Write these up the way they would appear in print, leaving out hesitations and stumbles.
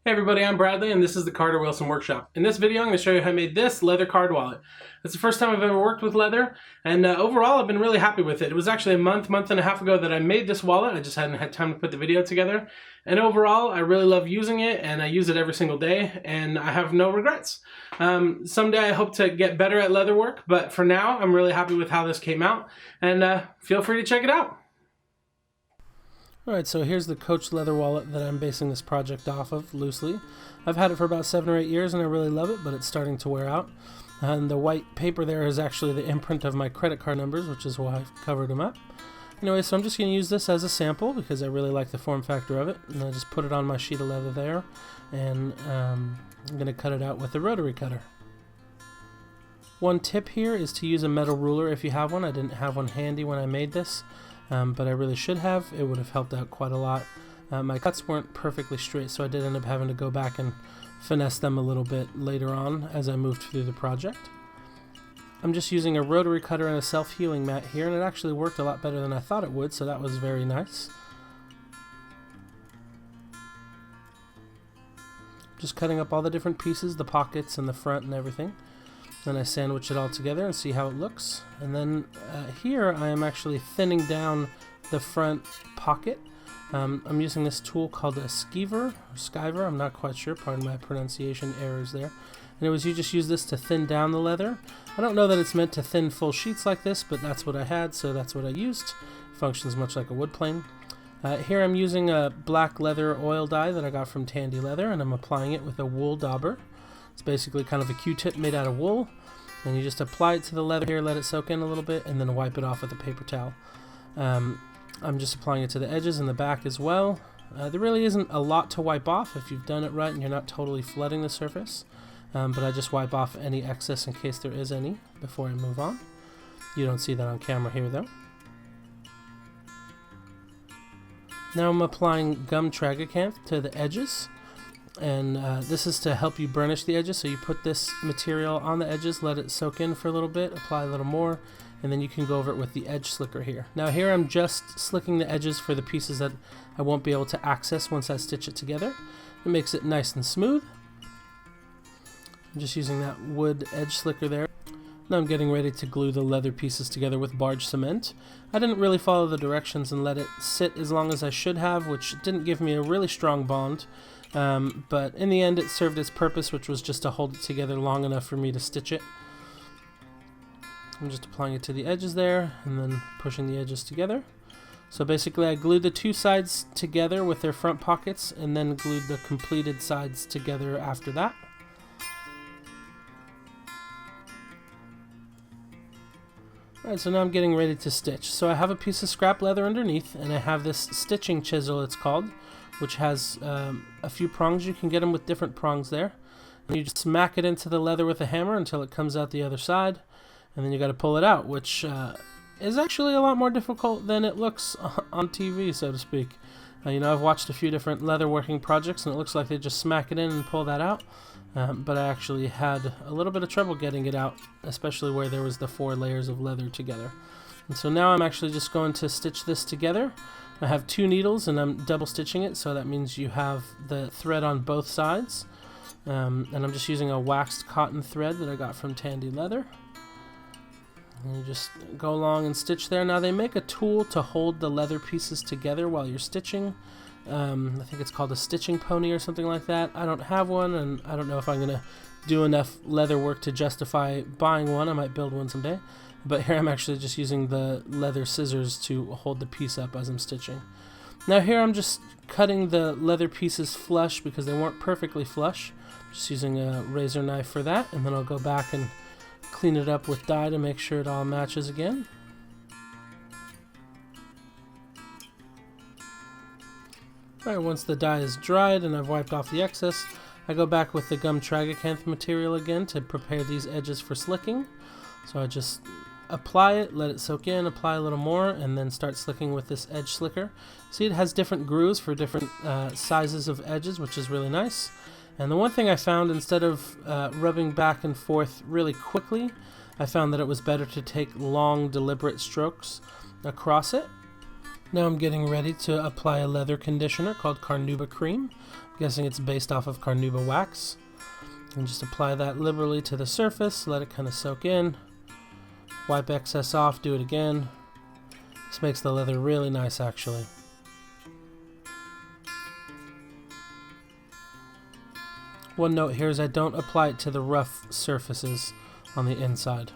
Hey everybody, I'm Bradley and this is the Carter Wilson Workshop. In this video I'm going to show you how I made this leather card wallet. It's the first time I've ever worked with leather, and overall I've been really happy with it. It was actually a month and a half ago that I made this wallet. I just hadn't had time to put the video together. And overall I really love using it, and I use it every single day and I have no regrets. Someday I hope to get better at leather work, but for now I'm really happy with how this came out, and feel free to check it out. Alright, so here's the Coach leather wallet that I'm basing this project off of, loosely. I've had it for about 7 or 8 years and I really love it, but it's starting to wear out. And the white paper there is actually the imprint of my credit card numbers, which is why I've covered them up. Anyway, so I'm just going to use this as a sample because I really like the form factor of it. And I just put it on my sheet of leather there, and I'm going to cut it out with a rotary cutter. One tip here is to use a metal ruler if you have one. I didn't have one handy when I made this. But I really should have. It would have helped out quite a lot. My cuts weren't perfectly straight, so I did end up having to go back and finesse them a little bit later on as I moved through the project. I'm just using a rotary cutter and a self-healing mat here, and it actually worked a lot better than I thought it would, so that was very nice. Just cutting up all the different pieces, the pockets and the front and everything. Then I sandwich it all together and see how it looks. And then here I am actually thinning down the front pocket. I'm using this tool called a skiver, I'm not quite sure, pardon my pronunciation errors there. Anyways, you just use this to thin down the leather. I don't know that it's meant to thin full sheets like this, but that's what I had, so that's what I used. Functions much like a wood plane. Here I'm using a black leather oil dye that I got from Tandy Leather, and I'm applying it with a wool dauber. It's basically kind of a Q-tip made out of wool, and you just apply it to the leather here, let it soak in a little bit, and then wipe it off with a paper towel. I'm just applying it to the edges and the back as well. There really isn't a lot to wipe off if you've done it right and you're not totally flooding the surface, but I just wipe off any excess in case there is any before I move on. You don't see that on camera here though. Now I'm applying gum tragacanth to the edges. And this is to help you burnish the edges, so you put this material on the edges, let it soak in for a little bit, apply a little more, and then you can go over it with the edge slicker here. Now here I'm just slicking the edges for the pieces that I won't be able to access once I stitch it together. It makes it nice and smooth. I'm just using that wood edge slicker there. Now I'm getting ready to glue the leather pieces together with barge cement. I didn't really follow the directions and let it sit as long as I should have, which didn't give me a really strong bond. But in the end it served its purpose, which was just to hold it together long enough for me to stitch it. I'm just applying it to the edges there and then pushing the edges together. So basically I glued the two sides together with their front pockets and then glued the completed sides together after that. Alright, so now I'm getting ready to stitch. So I have a piece of scrap leather underneath, and I have this stitching chisel, it's called, which has a few prongs. You can get them with different prongs there. And you just smack it into the leather with a hammer until it comes out the other side, and then you got to pull it out, which is actually a lot more difficult than it looks on TV, so to speak. You know, I've watched a few different leather working projects, and it looks like they just smack it in and pull that out. But I actually had a little bit of trouble getting it out, especially where there was the 4 layers of leather together. And so now I'm actually just going to stitch this together. I have 2 needles and I'm double stitching it, so that means you have the thread on both sides. And I'm just using a waxed cotton thread that I got from Tandy Leather. And you just go along and stitch there. Now they make a tool to hold the leather pieces together while you're stitching. I think it's called a stitching pony or something like that. I don't have one, and I don't know if I'm going to do enough leather work to justify buying one. I might build one someday. But here I'm actually just using the leather scissors to hold the piece up as I'm stitching. Now here I'm just cutting the leather pieces flush because they weren't perfectly flush. Just using a razor knife for that, and then I'll go back and clean it up with dye to make sure it all matches again. Alright, once the dye is dried and I've wiped off the excess, I go back with the gum tragacanth material again to prepare these edges for slicking. So I just apply it, let it soak in, apply a little more, and then start slicking with this edge slicker. See, it has different grooves for different sizes of edges, which is really nice. And the one thing I found, instead of rubbing back and forth really quickly, I found that it was better to take long, deliberate strokes across it. Now I'm getting ready to apply a leather conditioner called Carnauba Cream. I'm guessing it's based off of Carnauba wax. And just apply that liberally to the surface, let it kind of soak in. Wipe excess off, do it again. This makes the leather really nice actually. One note here is I don't apply it to the rough surfaces on the inside.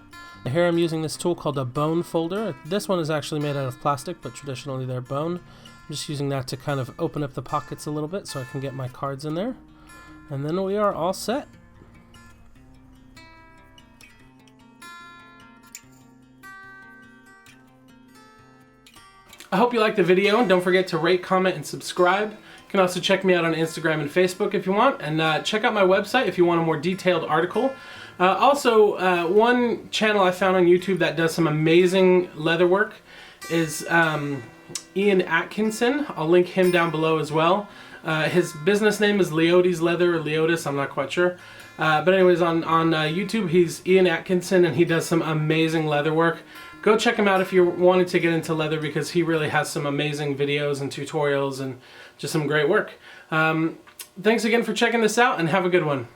Here I'm using this tool called a bone folder. This one is actually made out of plastic, but traditionally they're bone. I'm just using that to kind of open up the pockets a little bit so I can get my cards in there. And then we are all set. I hope you liked the video, and don't forget to rate, comment, and subscribe. You can also check me out on Instagram and Facebook if you want, and check out my website if you want a more detailed article. Also, one channel I found on YouTube that does some amazing leather work is Ian Atkinson. I'll link him down below as well. His business name is Leotis Leather, or Leotis, I'm not quite sure. But anyways, on YouTube, he's Ian Atkinson, and he does some amazing leather work. Go check him out if you wanted to get into leather, because he really has some amazing videos and tutorials and just some great work. Thanks again for checking this out, and have a good one.